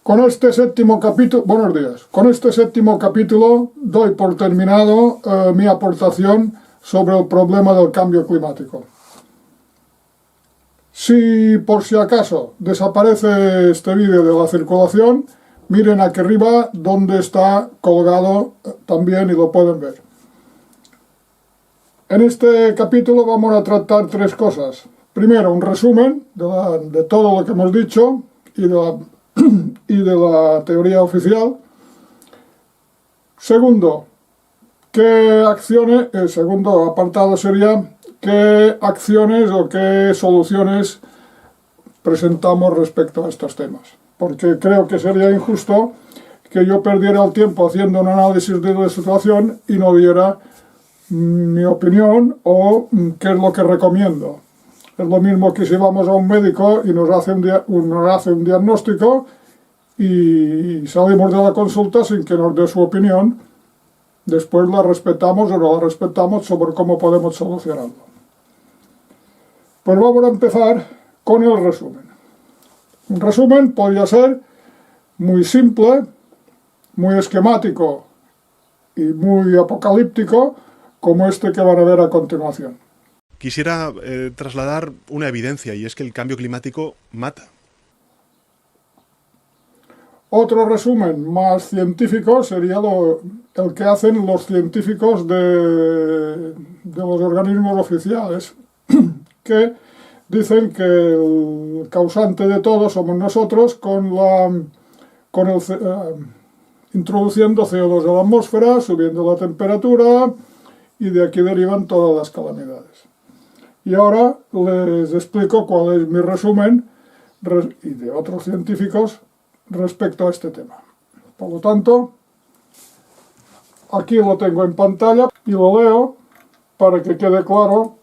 Con este séptimo capítulo, buenos días, con este séptimo capítulo doy por terminado mi aportación sobre el problema del cambio climático. Si por si acaso desaparece este vídeo de la circulación, miren aquí arriba donde está colgado también y lo pueden ver. En este capítulo vamos a tratar tres cosas. Primero, un resumen de todo lo que hemos dicho y de la teoría oficial. Segundo, el segundo apartado sería qué acciones o qué soluciones presentamos respecto a estos temas. Porque creo que sería injusto que yo perdiera el tiempo haciendo un análisis de la situación y no diera mi opinión o qué es lo que recomiendo. Es lo mismo que si vamos a un médico y nos hace un diagnóstico y salimos de la consulta sin que nos dé su opinión. Después la respetamos o no la respetamos sobre cómo podemos solucionarlo. Pues vamos a empezar con el resumen. Un resumen podría ser muy simple, muy esquemático y muy apocalíptico, como este que van a ver a continuación. Quisiera trasladar una evidencia, y es que el cambio climático mata. Otro resumen más científico sería el que hacen los científicos de los organismos oficiales, que dicen que el causante de todo somos nosotros introduciendo CO2 a la atmósfera, subiendo la temperatura, y de aquí derivan todas las calamidades. Y ahora les explico cuál es mi resumen y de otros científicos respecto a este tema. Por lo tanto, aquí lo tengo en pantalla y lo leo para que quede claro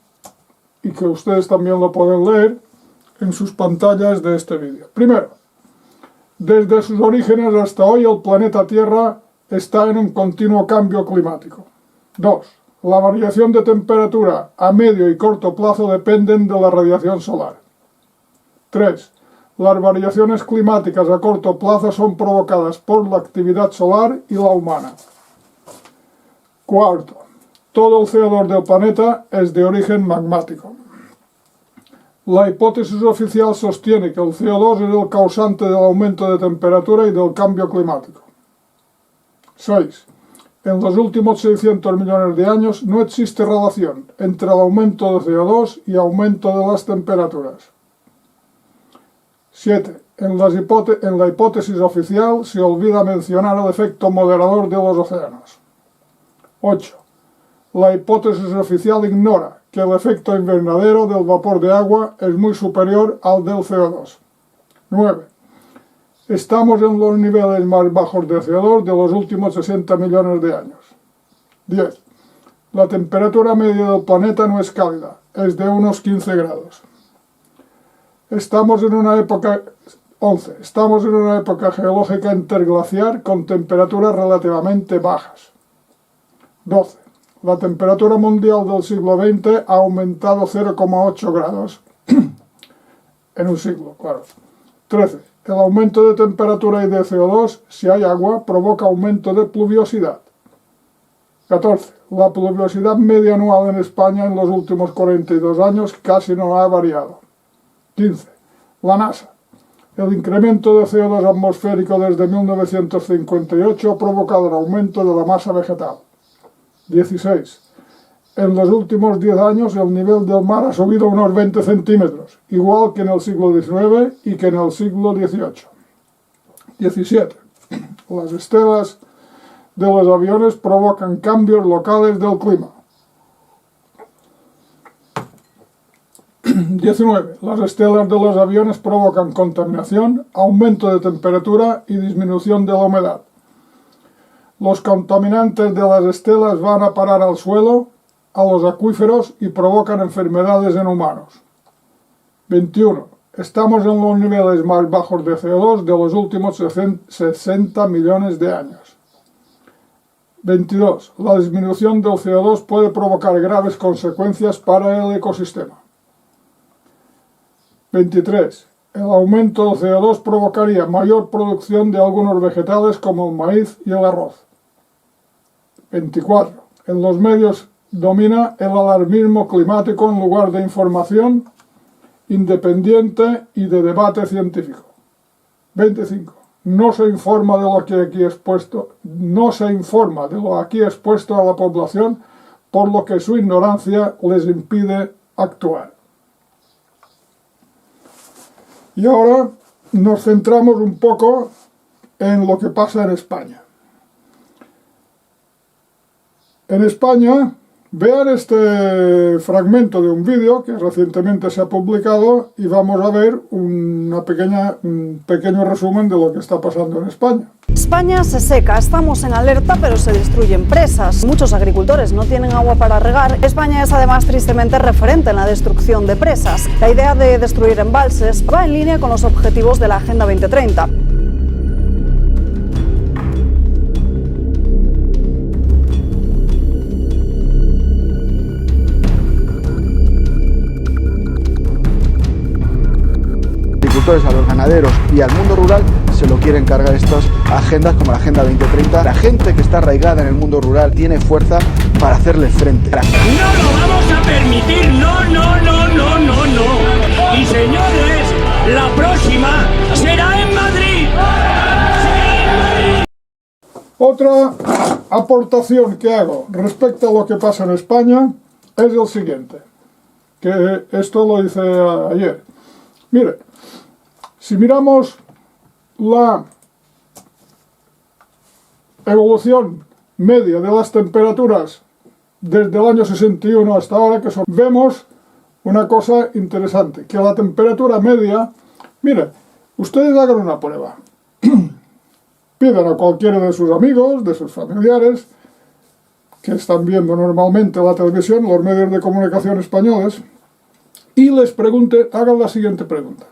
y que ustedes también lo pueden leer en sus pantallas de este vídeo. Primero, desde sus orígenes hasta hoy el planeta Tierra está en un continuo cambio climático. 2. La variación de temperatura a medio y corto plazo dependen de la radiación solar. 3. Las variaciones climáticas a corto plazo son provocadas por la actividad solar y la humana. 4. Todo el CO2 del planeta es de origen magmático. La hipótesis oficial sostiene que el CO2 es el causante del aumento de temperatura y del cambio climático. 6. En los últimos 600 millones de años no existe relación entre el aumento de CO2 y aumento de las temperaturas. 7. En la hipótesis oficial se olvida mencionar el efecto moderador de los océanos. 8. La hipótesis oficial ignora que el efecto invernadero del vapor de agua es muy superior al del CO2. 9. Estamos en los niveles más bajos de CO2 de los últimos 60 millones de años. 10. La temperatura media del planeta no es cálida, es de unos 15 grados. Estamos en una época geológica interglaciar con temperaturas relativamente bajas. 12. La temperatura mundial del siglo XX ha aumentado 0,8 grados en un siglo, claro. 13. El aumento de temperatura y de CO2, si hay agua, provoca aumento de pluviosidad. 14. La pluviosidad media anual en España en los últimos 42 años casi no ha variado. 15. La NASA. El incremento de CO2 atmosférico desde 1958 ha provocado el aumento de la masa vegetal. 16. En los últimos 10 años el nivel del mar ha subido unos 20 centímetros, igual que en el siglo XIX y que en el siglo XVIII. 17. Las estelas de los aviones provocan cambios locales del clima. 19. Las estelas de los aviones provocan contaminación, aumento de temperatura y disminución de la humedad. Los contaminantes de las estelas van a parar al suelo, a los acuíferos y provocan enfermedades en humanos. 21. Estamos en los niveles más bajos de CO2 de los últimos 60 millones de años. 22. La disminución del CO2 puede provocar graves consecuencias para el ecosistema. 23. el aumento del CO2 provocaría mayor producción de algunos vegetales como el maíz y el arroz. 24. En los medios domina el alarmismo climático en lugar de información independiente y de debate científico. 25. No se informa de lo aquí expuesto a la población, por lo que su ignorancia les impide actuar. Y ahora nos centramos un poco en lo que pasa en España. En España, vean este fragmento de un vídeo que recientemente se ha publicado y vamos a ver un pequeño resumen de lo que está pasando en España. España se seca, estamos en alerta, pero se destruyen presas. Muchos agricultores no tienen agua para regar. España es además tristemente referente en la destrucción de presas. La idea de destruir embalses va en línea con los objetivos de la Agenda 2030. A los ganaderos y al mundo rural se lo quieren cargar estas agendas como la Agenda 2030. La gente que está arraigada en el mundo rural tiene fuerza para hacerle frente. ¡No lo vamos a permitir! ¡No, no, no, no, no, no! Y señores, la próxima será en Madrid. Otra aportación que hago respecto a lo que pasa en España es el siguiente, que esto lo hice ayer. Mire, si miramos la evolución media de las temperaturas desde el año 61 hasta ahora, vemos una cosa interesante, que la temperatura media, mire, ustedes hagan una prueba, pidan a cualquiera de sus amigos, de sus familiares, que están viendo normalmente la televisión, los medios de comunicación españoles, y les pregunten, hagan la siguiente pregunta.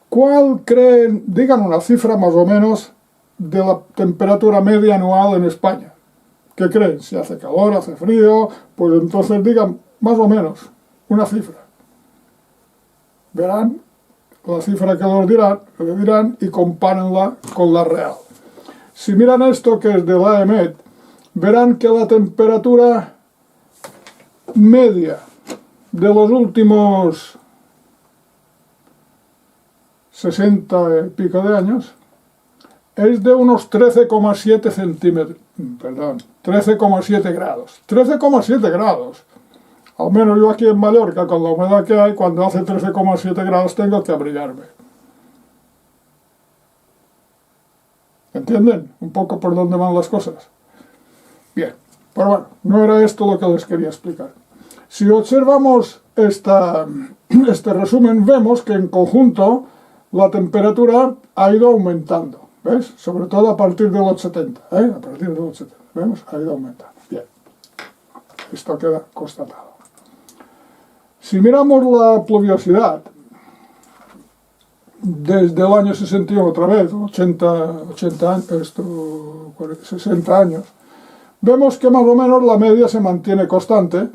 ¿Cuál creen, digan una cifra más o menos de la temperatura media anual en España? ¿Qué creen? Si hace calor, hace frío, pues entonces digan más o menos una cifra. Verán la cifra que les dirán y compárenla con la real. Si miran esto que es de la EMET, verán que la temperatura media de los últimos 60 y pico de años es de unos 13,7 centímetros, perdón, 13,7 grados. 13,7 grados. Al menos yo aquí en Mallorca, con la humedad que hay, cuando hace 13,7 grados tengo que abrigarme. ¿Entienden? Un poco por dónde van las cosas. Bien, pero bueno, no era esto lo que les quería explicar. Si observamos este resumen, vemos que en conjunto la temperatura ha ido aumentando, ¿ves? Sobre todo a partir de los 70, A partir de los 70, ¿vemos? Ha ido aumentando. Bien, esto queda constatado. Si miramos la pluviosidad, desde el año 61 otra vez, 60 años, vemos que más o menos la media se mantiene constante.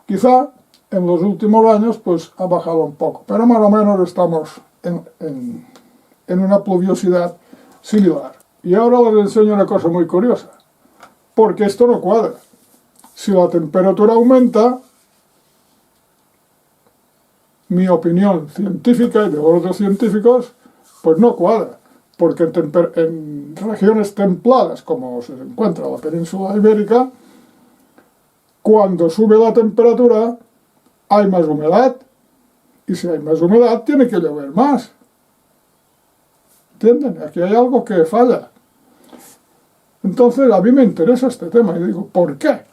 Quizá en los últimos años pues ha bajado un poco, pero más o menos estamos en una pluviosidad similar. Y ahora les enseño una cosa muy curiosa, porque esto no cuadra. Si la temperatura aumenta, mi opinión científica y de otros científicos, pues no cuadra, porque en regiones templadas, como se encuentra la península ibérica, cuando sube la temperatura hay más humedad, y si hay más humedad tiene que llover más. ¿Entienden? Aquí hay algo que falla. Entonces a mí me interesa este tema y digo, ¿por qué?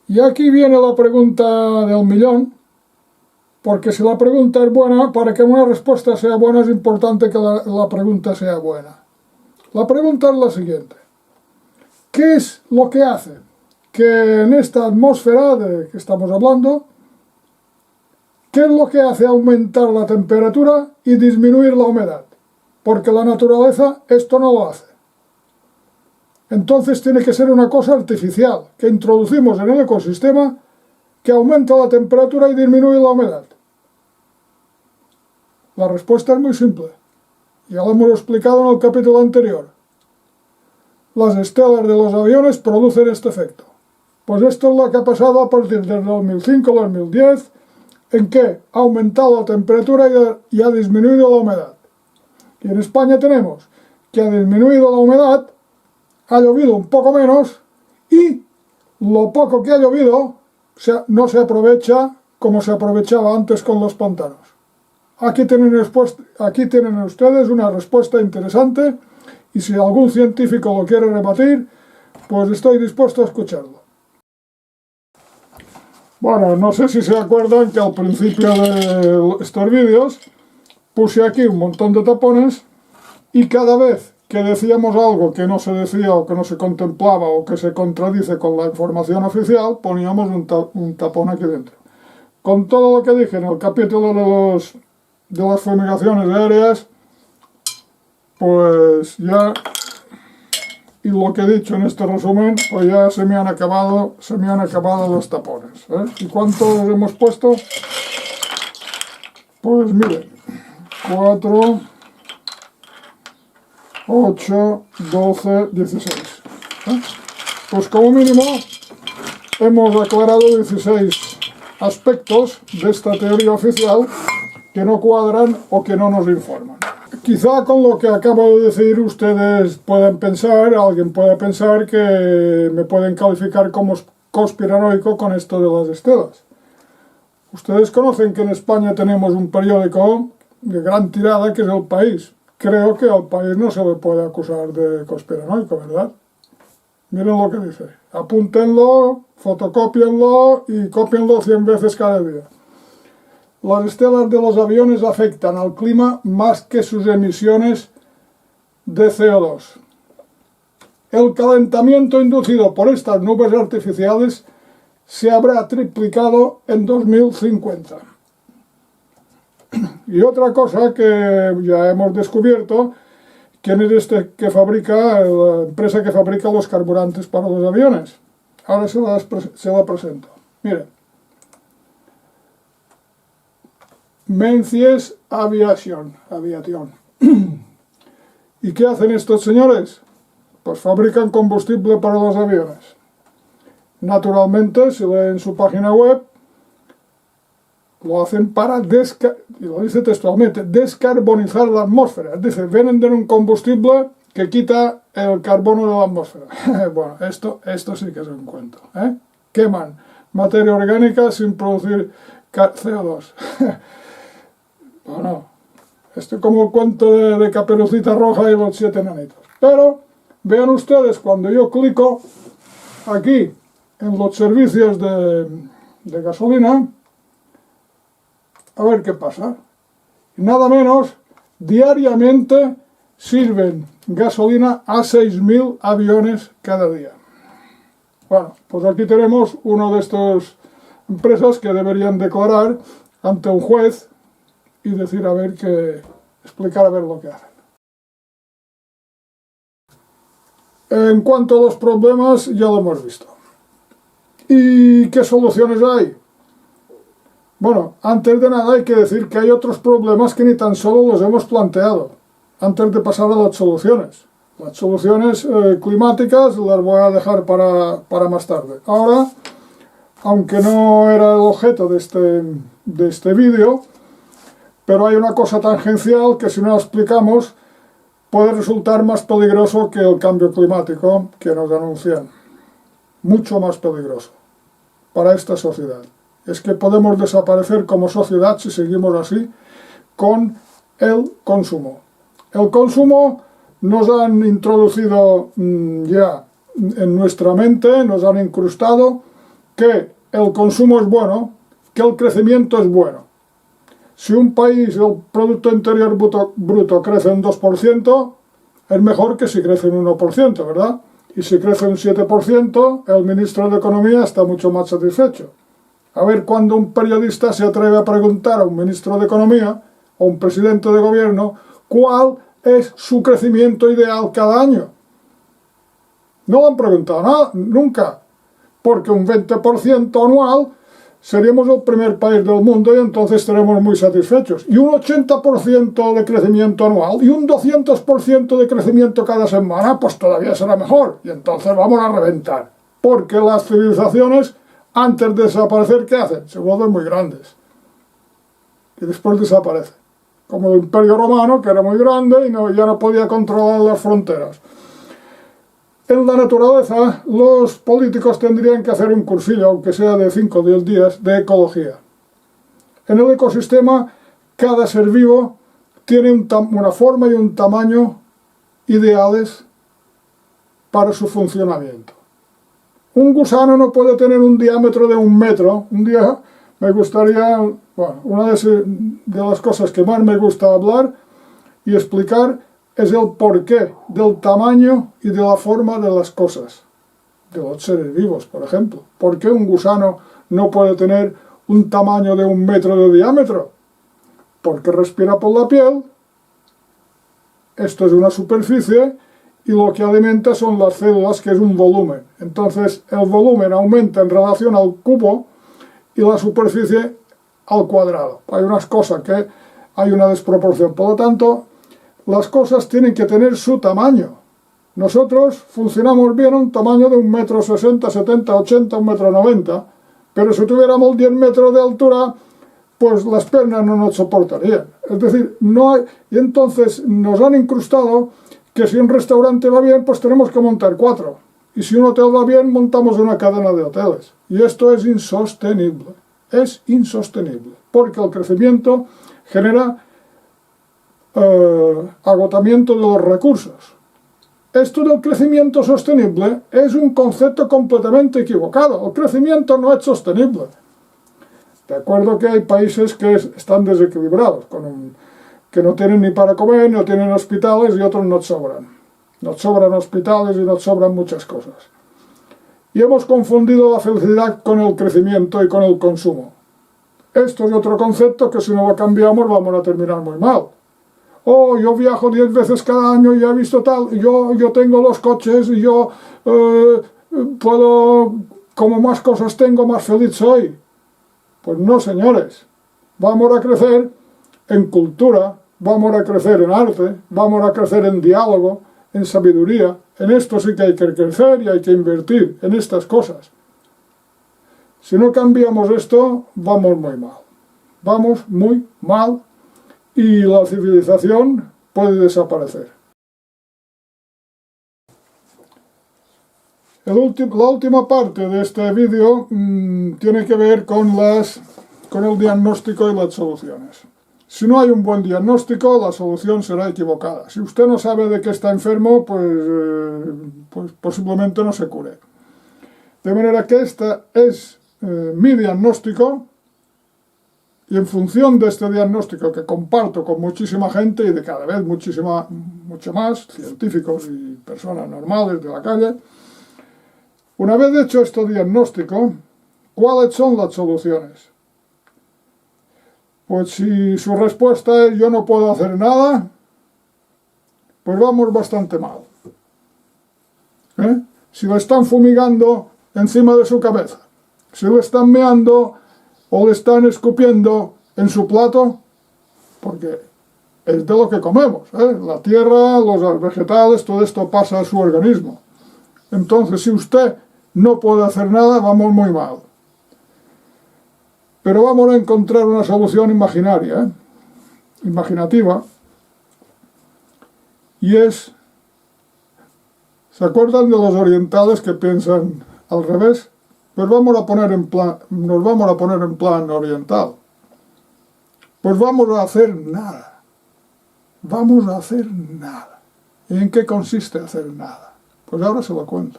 Y aquí viene la pregunta del millón, porque si la pregunta es buena, para que una respuesta sea buena es importante que la pregunta sea buena. La pregunta es la siguiente. ¿Qué es lo que hace que en esta atmósfera de que estamos hablando, qué es lo que hace aumentar la temperatura y disminuir la humedad? Porque la naturaleza esto no lo hace. Entonces tiene que ser una cosa artificial, que introducimos en el ecosistema, que aumenta la temperatura y disminuye la humedad. La respuesta es muy simple. Ya lo hemos explicado en el capítulo anterior. Las estelas de los aviones producen este efecto. Pues esto es lo que ha pasado a partir del 2005-2010, en que ha aumentado la temperatura y ha disminuido la humedad. Y en España tenemos que ha disminuido la humedad, ha llovido un poco menos y lo poco que ha llovido no se aprovecha como se aprovechaba antes con los pantanos. Aquí tienen ustedes una respuesta interesante y si algún científico lo quiere rebatir, pues estoy dispuesto a escucharlo. Bueno, no sé si se acuerdan que al principio de estos vídeos puse aquí un montón de tapones y cada vez que decíamos algo que no se decía o que no se contemplaba o que se contradice con la información oficial, poníamos un tapón aquí dentro. Con todo lo que dije en el capítulo de las fumigaciones aéreas, pues ya, y lo que he dicho en este resumen, pues ya se me han acabado los tapones, ¿eh? ¿Y cuántos hemos puesto? Pues miren, 4, 8, 12, 16. ¿Eh? Pues como mínimo hemos aclarado 16 aspectos de esta teoría oficial que no cuadran o que no nos informan. Quizá con lo que acabo de decir ustedes alguien puede pensar que me pueden calificar como conspiranoico con esto de las estelas. Ustedes conocen que en España tenemos un periódico de gran tirada que es El País. Creo que al País no se le puede acusar de conspiranoico, ¿verdad? Miren lo que dice. Apúntenlo, fotocópienlo y cópienlo 100 veces cada día. Las estelas de los aviones afectan al clima más que sus emisiones de CO2. El calentamiento inducido por estas nubes artificiales se habrá triplicado en 2050. Y otra cosa que ya hemos descubierto, ¿quién es la empresa que fabrica los carburantes para los aviones? Ahora se la presento. Miren. Menzies Aviation. ¿Y qué hacen estos señores? Pues fabrican combustible para los aviones. Naturalmente, si leen su página web, lo hacen para, y lo dice textualmente, descarbonizar la atmósfera. Dice, venden un combustible que quita el carbono de la atmósfera. Bueno, esto sí que es un cuento, ¿eh? Queman materia orgánica sin producir CO2. Bueno, esto es como el cuento de Caperucita Roja y los 7 enanitos. Pero, vean ustedes, cuando yo clico aquí en los servicios de gasolina, a ver qué pasa. Nada menos, diariamente sirven gasolina a 6.000 aviones cada día. Bueno, pues aquí tenemos una de estas empresas que deberían declarar ante un juez y decir explicar a ver lo que hacen. En cuanto a los problemas, ya lo hemos visto. ¿Y qué soluciones hay? Bueno, antes de nada hay que decir que hay otros problemas que ni tan solo los hemos planteado, antes de pasar a las soluciones. Las soluciones climáticas las voy a dejar para más tarde. Ahora, aunque no era el objeto de este vídeo, pero hay una cosa tangencial que si no la explicamos puede resultar más peligroso que el cambio climático que nos anuncian. Mucho más peligroso para esta sociedad. Es que podemos desaparecer como sociedad si seguimos así con el consumo. El consumo nos han introducido ya en nuestra mente, nos han incrustado que el consumo es bueno, que el crecimiento es bueno. Si un país, el Producto Interior Bruto crece un 2%, es mejor que si crece un 1%, ¿verdad? Y si crece un 7%, el ministro de Economía está mucho más satisfecho. A ver cuando un periodista se atreve a preguntar a un ministro de Economía o un presidente de gobierno cuál es su crecimiento ideal cada año. No lo han preguntado nada, nunca, porque un 20% anual seríamos el primer país del mundo y entonces estaremos muy satisfechos. Y un 80% de crecimiento anual y un 200% de crecimiento cada semana, pues todavía será mejor. Y entonces vamos a reventar. Porque las civilizaciones, antes de desaparecer, ¿qué hacen? Se vuelven muy grandes. Y después desaparecen. Como el Imperio Romano, que era muy grande y ya no podía controlar las fronteras. En la naturaleza, los políticos tendrían que hacer un cursillo, aunque sea de 5 o 10 días, de ecología. En el ecosistema, cada ser vivo tiene una forma y un tamaño ideales para su funcionamiento. Un gusano no puede tener un diámetro de 1 metro. Un día me gustaría, bueno, una de las cosas que más me gusta hablar y explicar es el porqué del tamaño y de la forma de las cosas, de los seres vivos, por ejemplo. ¿Por qué un gusano no puede tener un tamaño de 1 metro de diámetro? Porque respira por la piel, esto es una superficie, y lo que alimenta son las células, que es un volumen. Entonces el volumen aumenta en relación al cubo y la superficie al cuadrado. Hay unas cosas que hay una desproporción, por lo tanto, las cosas tienen que tener su tamaño. Nosotros funcionamos bien a un tamaño de 1,60 m, 70, 80, 1,90 m, pero si tuviéramos 10 metros de altura, pues las piernas no nos soportarían. Es decir, no hay... Y entonces nos han incrustado que si un restaurante va bien, pues tenemos que montar 4. Y si un hotel va bien, montamos una cadena de hoteles. Y esto es insostenible. Es insostenible. Porque el crecimiento genera agotamiento de los recursos. Esto del crecimiento sostenible es un concepto completamente equivocado. El crecimiento no es sostenible. De acuerdo que hay países que están desequilibrados, que no tienen ni para comer, no tienen hospitales y otros nos sobran. Nos sobran hospitales y nos sobran muchas cosas. Y hemos confundido la felicidad con el crecimiento y con el consumo. Esto es otro concepto que si no lo cambiamos vamos a terminar muy mal. Oh, yo viajo 10 veces cada año y he visto tal, yo tengo los coches y yo puedo, como más cosas tengo, más feliz soy. Pues no, señores. Vamos a crecer en cultura, vamos a crecer en arte, vamos a crecer en diálogo, en sabiduría. En esto sí que hay que crecer y hay que invertir en estas cosas. Si no cambiamos esto, vamos muy mal. Vamos muy mal. Y la civilización puede desaparecer. La última parte de este vídeo tiene que ver con el diagnóstico y las soluciones. Si no hay un buen diagnóstico, la solución será equivocada. Si usted no sabe de qué está enfermo, pues posiblemente no se cure. De manera que este es mi diagnóstico. Y en función de este diagnóstico que comparto con muchísima gente y de cada vez mucho más, científicos y personas normales de la calle, una vez hecho este diagnóstico, ¿cuáles son las soluciones? Pues si su respuesta es yo no puedo hacer nada, pues vamos bastante mal. Si le están fumigando encima de su cabeza, si le están meando o le están escupiendo en su plato, porque es de lo que comemos, la tierra, los vegetales, todo esto pasa a su organismo. Entonces, si usted no puede hacer nada, vamos muy mal. Pero vamos a encontrar una solución imaginaria, imaginativa, y es, ¿se acuerdan de los orientales que piensan al revés? Pues nos vamos a poner en plan oriental. Pues vamos a hacer nada. Vamos a hacer nada. ¿Y en qué consiste hacer nada? Pues ahora se lo cuento.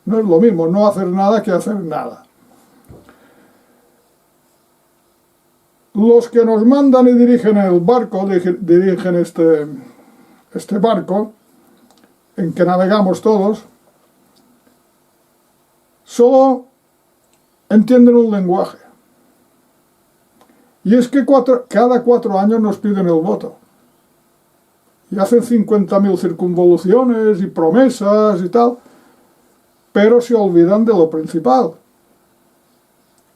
No es lo mismo no hacer nada que hacer nada. Los que nos mandan y dirigen el barco, dirigen este barco en que navegamos todos, solo entienden un lenguaje. Y es que cada 4 años nos piden el voto. Y hacen 50.000 circunvoluciones y promesas y tal, pero se olvidan de lo principal.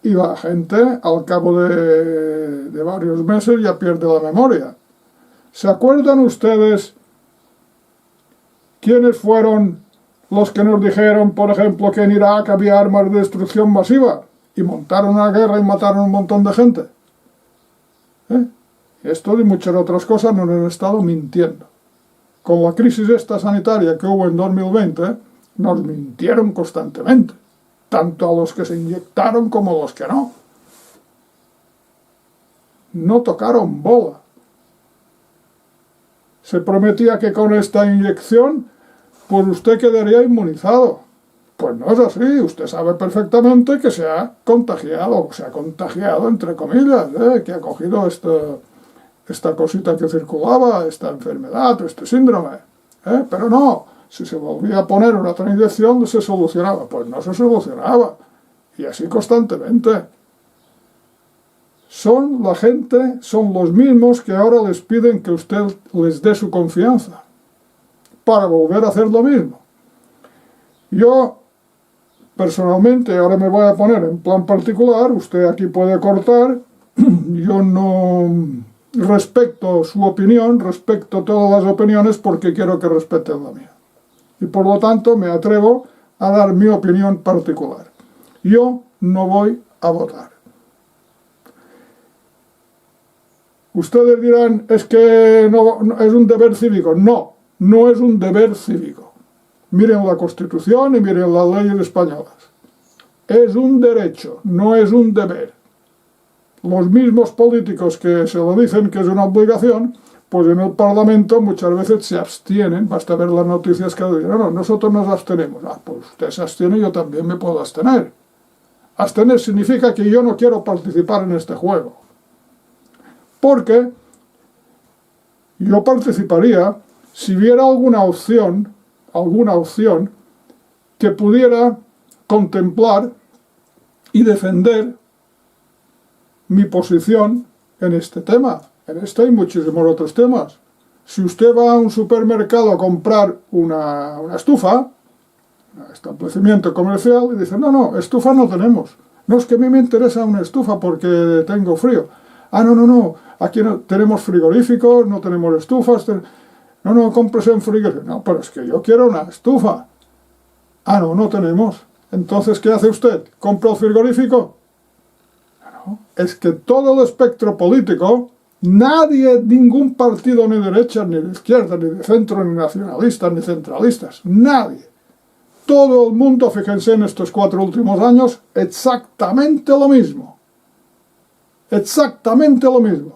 y la gente al cabo de varios meses ya pierde la memoria. ¿Se acuerdan ustedes quiénes fueron los que nos dijeron, por ejemplo, que en Irak había armas de destrucción masiva y montaron una guerra y mataron un montón de gente? Esto y muchas otras cosas nos han estado mintiendo. Con la crisis esta sanitaria que hubo en 2020, nos mintieron constantemente, tanto a los que se inyectaron como a los que no. No tocaron bola. Se prometía que con esta inyección, pues usted quedaría inmunizado. Pues no es así, usted sabe perfectamente que se ha contagiado entre comillas, que ha cogido esta cosita que circulaba, esta enfermedad, este síndrome. Pero no, si se volvía a poner una otra inyección se solucionaba. Pues no se solucionaba, y así constantemente. La gente son los mismos que ahora les piden que usted les dé su confianza para volver a hacer lo mismo. Yo, personalmente, ahora me voy a poner en plan particular, usted aquí puede cortar, yo no respeto su opinión, respeto todas las opiniones porque quiero que respeten la mía. Y por lo tanto me atrevo a dar mi opinión particular. Yo no voy a votar. Ustedes dirán, es que no es un deber cívico. No, no es un deber cívico. Miren la Constitución y miren las leyes españolas. Es un derecho, no es un deber. Los mismos políticos que se lo dicen que es una obligación, pues en el Parlamento muchas veces se abstienen. Basta ver las noticias que dicen, no, nosotros nos abstenemos. Pues usted se abstiene, yo también me puedo abstener. Abstener significa que yo no quiero participar en este juego. Porque yo participaría si hubiera alguna opción que pudiera contemplar y defender mi posición en este tema, en este y muchísimos otros temas. Si usted va a un supermercado a comprar una estufa, un establecimiento comercial, y dice, no, estufa no tenemos. No, es que a mí me interesa una estufa porque tengo frío. No, aquí no tenemos frigoríficos, no tenemos estufas. No, cómprese un frigorífico. No, pero es que yo quiero una estufa. No tenemos. Entonces, ¿qué hace usted? ¿Compra el frigorífico? No, es que todo el espectro político, nadie, ningún partido ni de derecha, ni de izquierda, ni de centro, ni nacionalistas, ni centralistas, nadie. Todo el mundo, fíjense en estos 4 últimos años, exactamente lo mismo. Exactamente lo mismo.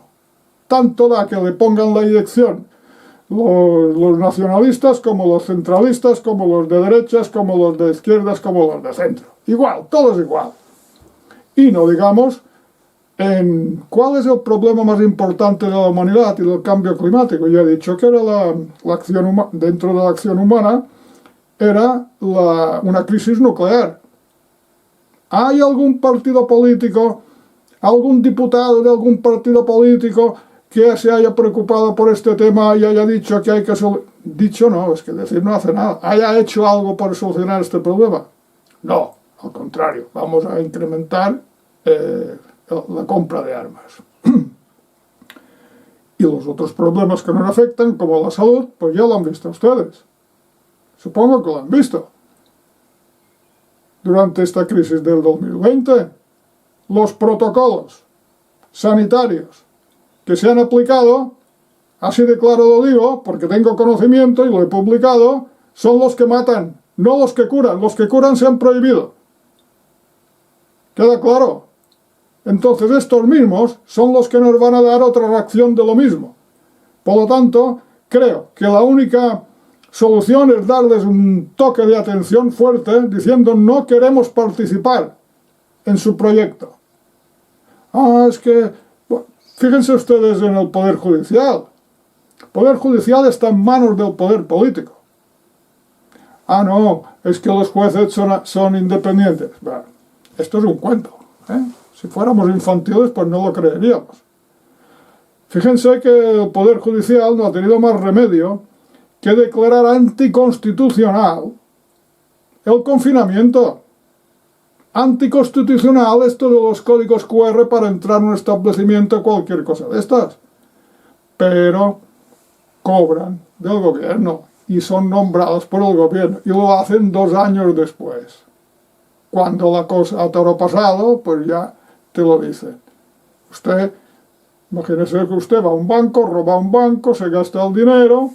Tanto da que le pongan la inyección los nacionalistas, como los centralistas, como los de derechas, como los de izquierdas, como los de centro. Igual, todos igual. Y no digamos en cuál es el problema más importante de la humanidad y del cambio climático. Ya he dicho que era la acción dentro de la acción humana era una crisis nuclear. ¿Hay algún partido político, algún diputado de algún partido político que se haya preocupado por este tema y haya dicho que hay que dicho no, es que decir no hace nada, haya hecho algo para solucionar este problema? No, al contrario, vamos a incrementar la compra de armas. Y los otros problemas que nos afectan, como la salud, pues ya lo han visto ustedes. Supongo que lo han visto. Durante esta crisis del 2020, los protocolos sanitarios que se han aplicado, así de claro lo digo, porque tengo conocimiento y lo he publicado, son los que matan, no los que curan. Los que curan se han prohibido. ¿Queda claro? Entonces estos mismos son los que nos van a dar otra reacción de lo mismo. Por lo tanto, creo que la única solución es darles un toque de atención fuerte diciendo no queremos participar en su proyecto. Es que, bueno, fíjense ustedes en el Poder Judicial. El Poder Judicial está en manos del Poder Político. No, es que los jueces son independientes. Bueno, esto es un cuento. Si fuéramos infantiles, pues no lo creeríamos. Fíjense que el Poder Judicial no ha tenido más remedio que declarar anticonstitucional el confinamiento. anticonstitucional esto de los códigos QR para entrar en un establecimiento, cualquier cosa de estas. Pero cobran del gobierno y son nombrados por el gobierno y lo hacen 2 años después. Cuando la cosa a toro pasado, pues ya te lo dicen. Usted, imagínese que usted va a un banco, roba un banco, se gasta el dinero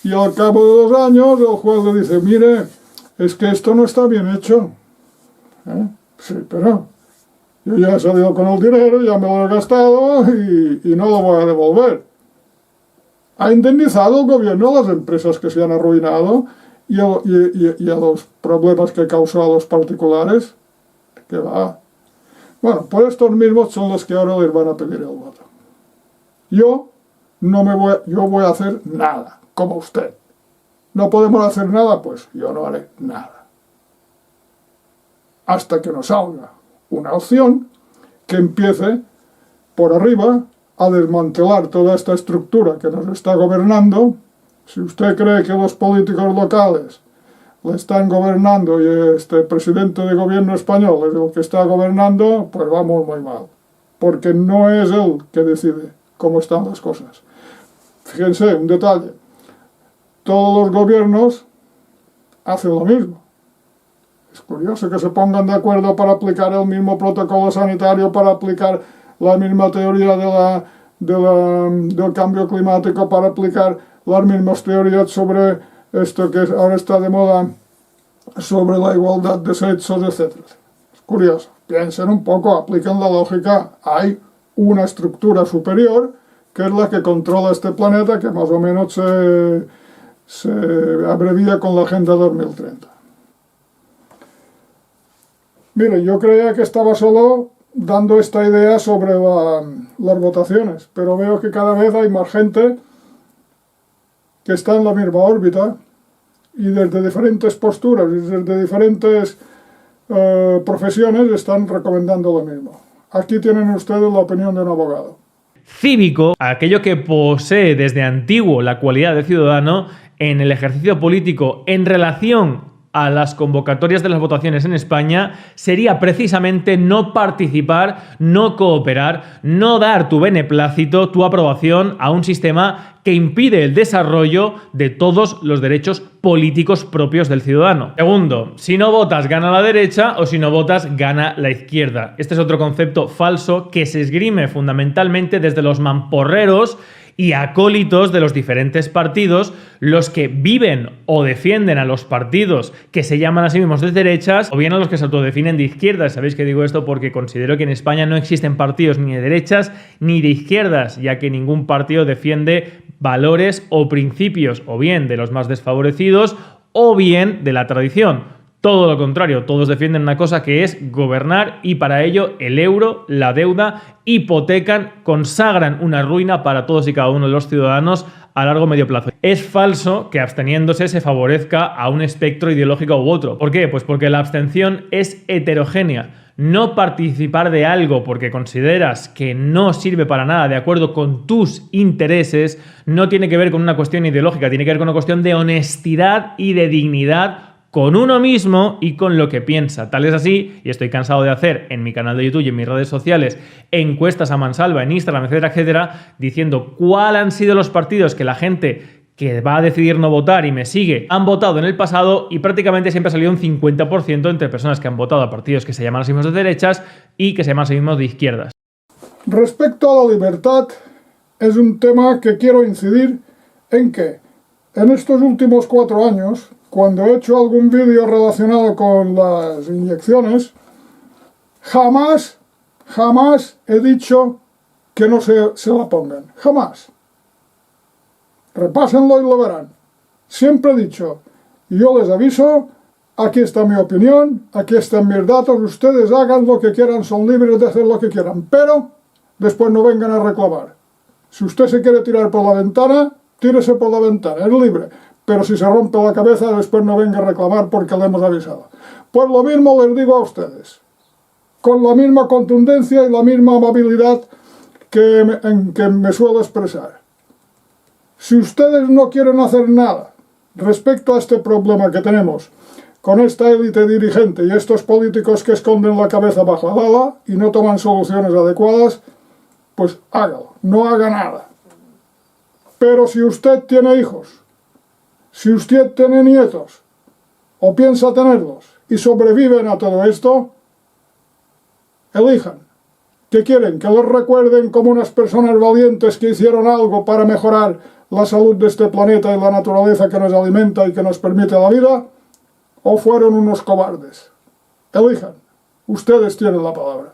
y al cabo de 2 años el juez le dice, mire, es que esto no está bien hecho. Sí, pero yo ya he salido con el dinero, ya me lo he gastado y no lo voy a devolver. ¿Ha indemnizado el gobierno a las empresas que se han arruinado y a los problemas que causó a los particulares? ¿Qué va? Bueno, pues estos mismos son los que ahora les van a pedir el voto. Yo voy a hacer nada, como usted. ¿No podemos hacer nada? Pues yo no haré nada. Hasta que nos salga una opción que empiece por arriba a desmantelar toda esta estructura que nos está gobernando. Si usted cree que los políticos locales le están gobernando y este presidente de gobierno español es el que está gobernando, pues vamos muy mal. Porque no es él que decide cómo están las cosas. Fíjense, un detalle. Todos los gobiernos hacen lo mismo. Es curioso que se pongan de acuerdo para aplicar el mismo protocolo sanitario, para aplicar la misma teoría del cambio climático, para aplicar las mismas teorías sobre esto que ahora está de moda, sobre la igualdad de sexos, etc. Es curioso. Piensen un poco, apliquen la lógica. Hay una estructura superior que es la que controla este planeta, que más o menos se abrevia con la Agenda 2030. Mire, yo creía que estaba solo dando esta idea sobre las votaciones, pero veo que cada vez hay más gente que está en la misma órbita y desde diferentes posturas y desde diferentes profesiones están recomendando lo mismo. Aquí tienen ustedes la opinión de un abogado. Cívico, aquello que posee desde antiguo la cualidad de ciudadano en el ejercicio político en relación a las convocatorias de las votaciones en España, sería precisamente no participar, no cooperar, no dar tu beneplácito, tu aprobación a un sistema que impide el desarrollo de todos los derechos políticos propios del ciudadano. Segundo, si no votas gana la derecha o si no votas gana la izquierda. Este es otro concepto falso que se esgrime fundamentalmente desde los mamporreros y acólitos de los diferentes partidos, los que viven o defienden a los partidos que se llaman a sí mismos de derechas, o bien a los que se autodefinen de izquierdas. Sabéis que digo esto porque considero que en España no existen partidos ni de derechas ni de izquierdas, ya que ningún partido defiende valores o principios, o bien de los más desfavorecidos, o bien de la tradición. Todo lo contrario, todos defienden una cosa que es gobernar y para ello el euro, la deuda, hipotecan, consagran una ruina para todos y cada uno de los ciudadanos a largo o medio plazo. Es falso que absteniéndose se favorezca a un espectro ideológico u otro. ¿Por qué? Pues porque la abstención es heterogénea. No participar de algo porque consideras que no sirve para nada de acuerdo con tus intereses no tiene que ver con una cuestión ideológica, tiene que ver con una cuestión de honestidad y de dignidad con uno mismo y con lo que piensa. Tal es así, y estoy cansado de hacer en mi canal de YouTube y en mis redes sociales encuestas a mansalva en Instagram, etcétera, etcétera, diciendo cuáles han sido los partidos que la gente que va a decidir no votar y me sigue han votado en el pasado, y prácticamente siempre ha salido un 50% entre personas que han votado a partidos que se llaman a sí mismos de derechas y que se llaman a sí mismos de izquierdas. Respecto a la libertad, es un tema que quiero incidir en que en estos últimos 4 años, cuando he hecho algún vídeo relacionado con las inyecciones, jamás he dicho que no se la pongan. Jamás. Repásenlo y lo verán. Siempre he dicho, yo les aviso, aquí está mi opinión, aquí están mis datos, ustedes hagan lo que quieran, son libres de hacer lo que quieran, pero después no vengan a reclamar. Si usted se quiere tirar por la ventana, tírese por la ventana, es libre. Pero si se rompe la cabeza, después no venga a reclamar porque le hemos avisado. Pues lo mismo les digo a ustedes, con la misma contundencia y la misma amabilidad que me suelo expresar. Si ustedes no quieren hacer nada respecto a este problema que tenemos con esta élite dirigente y estos políticos que esconden la cabeza bajo el ala y no toman soluciones adecuadas, pues hágalo, no haga nada. Pero si usted tiene hijos, si usted tiene nietos, o piensa tenerlos, y sobreviven a todo esto, elijan. ¿Qué quieren? ¿Que los recuerden como unas personas valientes que hicieron algo para mejorar la salud de este planeta y la naturaleza que nos alimenta y que nos permite la vida? ¿O fueron unos cobardes? Elijan. Ustedes tienen la palabra.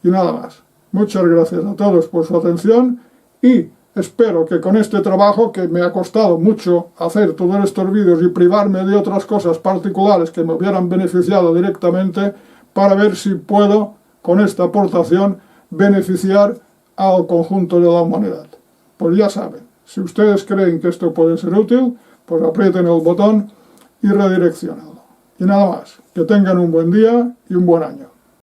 Y nada más. Muchas gracias a todos por su atención y espero que con este trabajo, que me ha costado mucho hacer todos estos vídeos y privarme de otras cosas particulares que me hubieran beneficiado directamente, para ver si puedo, con esta aportación, beneficiar al conjunto de la humanidad. Pues ya saben, si ustedes creen que esto puede ser útil, pues aprieten el botón y redirecciónenlo. Y nada más, que tengan un buen día y un buen año.